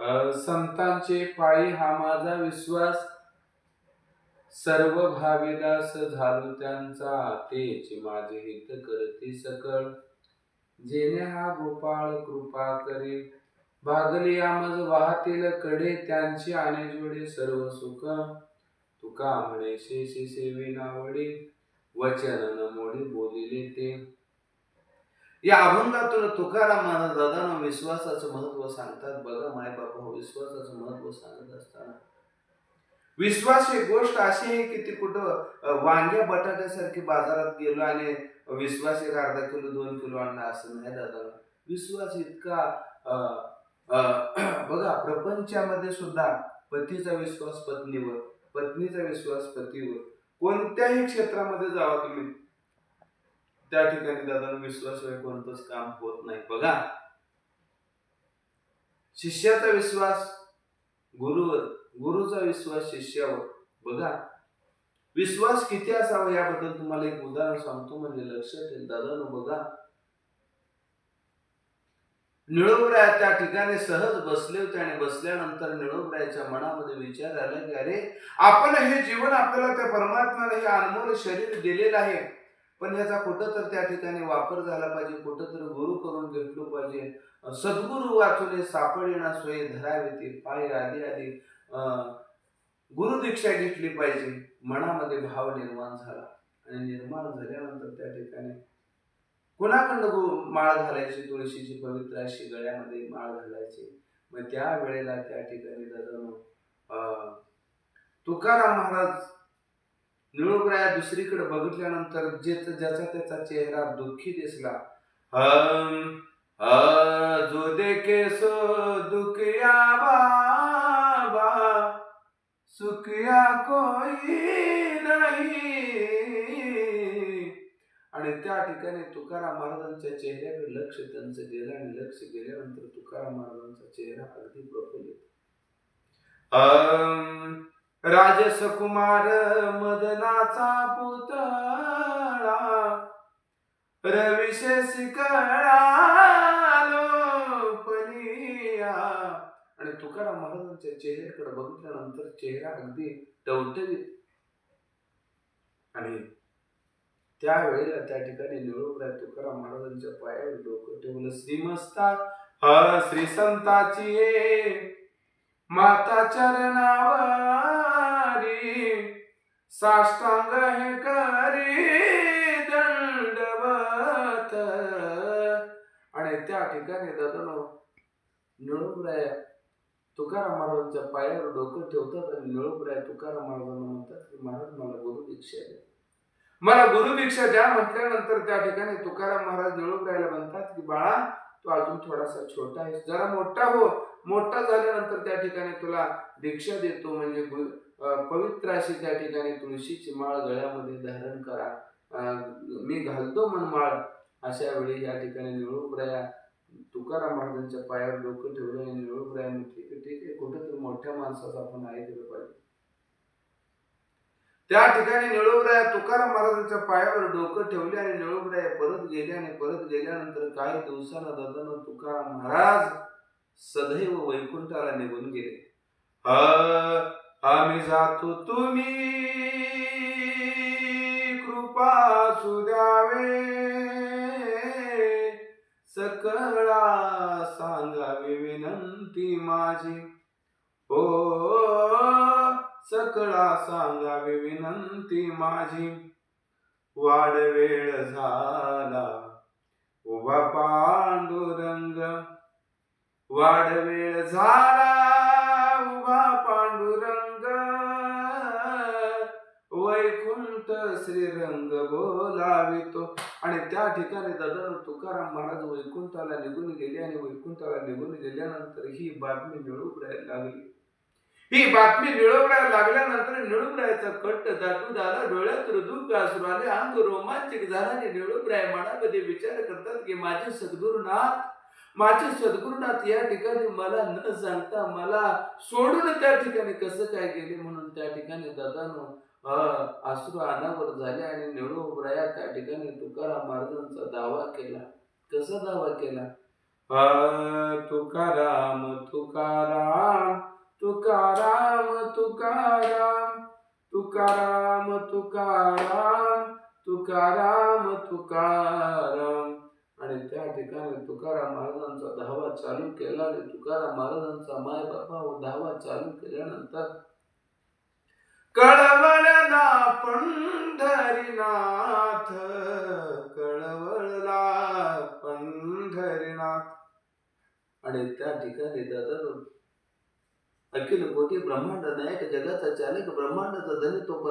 संतांचे पायी हा माझा विश्वास, सर्व भाविदास झालो त्यांचा, तेच माझे हित करती सकळ. जेणे हा गोपाळ कृपा करी, भागली आमज वाहतील कडे, त्यांची आणे जोडे सर्व सुख. तुका म्हणे शेषी सेवी नावडी, वचन न मोडी बोलिले ते. या अभंगातून तुकाराम महाराज दादांना विश्वासाचं महत्व सांगतात. बघा माय बाबा, विश्वासाचं महत्व सांगत असताना विश्वास ही गोष्ट अशी आहे की ती कुठं वांग्या बटाट्यासारखी बाजारात गेलो आणि विश्वास एक अर्धा किलो 2 किलो आणला असं नाही दादा. विश्वास इतका बघा प्रपंचामध्ये सुद्धा पतीचा विश्वास पत्नीवर, पत्नीचा विश्वास पतीवर, कोणत्याही क्षेत्रामध्ये जावा तुम्ही त्या ठिकाणी दादा विश्वासाशिवाय कोणतंच काम होत नाही. बघा शिष्याचा विश्वास गुरुवर, गुरुचा विश्वास शिष्यावर. बघा विश्वास किती असावा याबद्दल तुम्हाला एक उदाहरण सांगतो म्हणजे लक्षात येईल दादा. बघा निळोबराय त्या ठिकाणी सहज बसले होते आणि बसल्यानंतर निळोबरायच्या मनामध्ये विचार आला की अरे आपण हे जीवन आपल्याला त्या परमात्म्याने हे अनमोल शरीर दिलेलं आहे, पण ह्याचा कुठं तर त्या ठिकाणी वापर झाला पाहिजे, कुठं तर गुरु करून घेतलो पाहिजे. सद्गुरु वाचुले सापडिना सोयी, धरावे ते पाय आधी आधी गुरु दीक्षा घेतली पाहिजे. मनामध्ये भाव निर्माण झाला आणि निर्माण झाल्यानंतर त्या ठिकाणी कोणाकडं माळ घालायची, तुळशीची पवित्र अशी गळ्यामध्ये माळ घालायची. मग त्या वेळेला त्या ठिकाणी दादा तुकाराम महाराज निळोबराया दुसरीकडे बघितल्यानंतर ज्याचा त्याचा चेहरा दुःखी दिसला. जो देखे सो दुखिया बाबा, सुखिया कोई नहीं. आणि त्या ठिकाणी तुकाराम महाराजांच्या चेहऱ्याकडे लक्ष त्यांचं गेलं आणि लक्ष गेल्यानंतर तुकाराम महाराजांचा चेहरा अगदी प्रफुल्लित. राजसकुमार मदनाचा पुतळा, रविशेषी कळालो पलिया. आणि तुकाराम महाराजांच्या चेहऱ्याकडे बघितल्यानंतर चेहरा अगदी टवटवीत. आणि त्यावेळेला त्या ठिकाणी निळोबराय तुकाराम महाराजांच्या पायावर डोकं ठेवलं. श्रीमस्ता श्री संताची माता चरणावरी, साष्टांग हे करी दंडवत. आणि त्या ठिकाणी दादानो निळोबराय तुकाराम महाराजांच्या पायावर डोकं ठेवतात आणि निळोबराय तुकाराम महाराजांना म्हणतात की महाराज मला गुरु दीक्षा द्या, मला गुरु दीक्षा द्या. म्हटल्यानंतर त्या ठिकाणी तुकाराम महाराज निळोबरायला म्हणतात की बाळा तू अजून थोडासा छोटा आहेस, जरा मोठा हो. मोठा झाल्यानंतर त्या ठिकाणी तुला दीक्षा देतो, म्हणजे पवित्र अशी त्या ठिकाणी तुळशीची माळ गळ्यामध्ये धारण करा, मी घालतो मनमाळ. अशा वेळी या ठिकाणी निळोबराया तुकाराम महाराजांच्या पायावर डोकं ठेवलं आणि निळोबराया म्हटले की ठीक आहे, कुठं तर मोठ्या माणसाचं आपण ऐकलं पाहिजे. त्या ठिकाणी निळोबराया तुकाराम महाराजांच्या पायावर डोकं ठेवले आणि निळोबराया परत गेले. आणि परत गेल्यानंतर काही दिवसांना दादानो तुकाराम महाराज सदैव वैकुंठाला निघून गेले. आम्ही जातो तुम्ही कृपा सुद्यावे, सकळा सांगावी विनंती माझी. हो सकळा सांगावी विनंती माझी. वाड वेळ झाला उभा पांडुरंग, वाड वेळ झाला उभा पांडुरंग, वैकुंठ श्रीरंग बोलावितो. आणि त्या ठिकाणी दादा तुकाराम महाराज वैकुंठाला निघून गेले. आणि वैकुंठाला निघून गेल्यानंतर ही बातमी निळोबरायला लागली. ही बातमी निळोबरायला लागल्यानंतर निळोबरायचा कट्ट दाटून आला, डोळ्यात रुदूक अश्रू आले, अंग रोमांचिक झाला. निळोबराय मनामध्ये विचार करतात की माझे सद्गुरुनाथ, माझे सद्गुरुनाथ या ठिकाणी मला न सांगता मला सोडून त्या ठिकाणी कसं काय गेले. म्हणून त्या ठिकाणी दादानो अश्रू अनावर झाले. आणि निळोबराया त्या ठिकाणी तुकाराम महाराजांचा दावा केला. कसा दावा केला? तुकाराम तुकाराम तुकाराम तुकाराम तुकाराम तुकाराम तुकाराम तुकाराम. आणि त्या ठिकाणी तुकाराम महाराजांचा धावा चालू केला आणि तुकाराम महाराजांचा माय बाबा धावा चालू केल्यानंतर कळवळला पंढरीनाथ, कळवळला पंढरीनाथ. आणि त्या ठिकाणी दादा अखिल कोटी ब्रह्मांड नायक जगाचा चालक ब्रह्मांडाचा धनी तो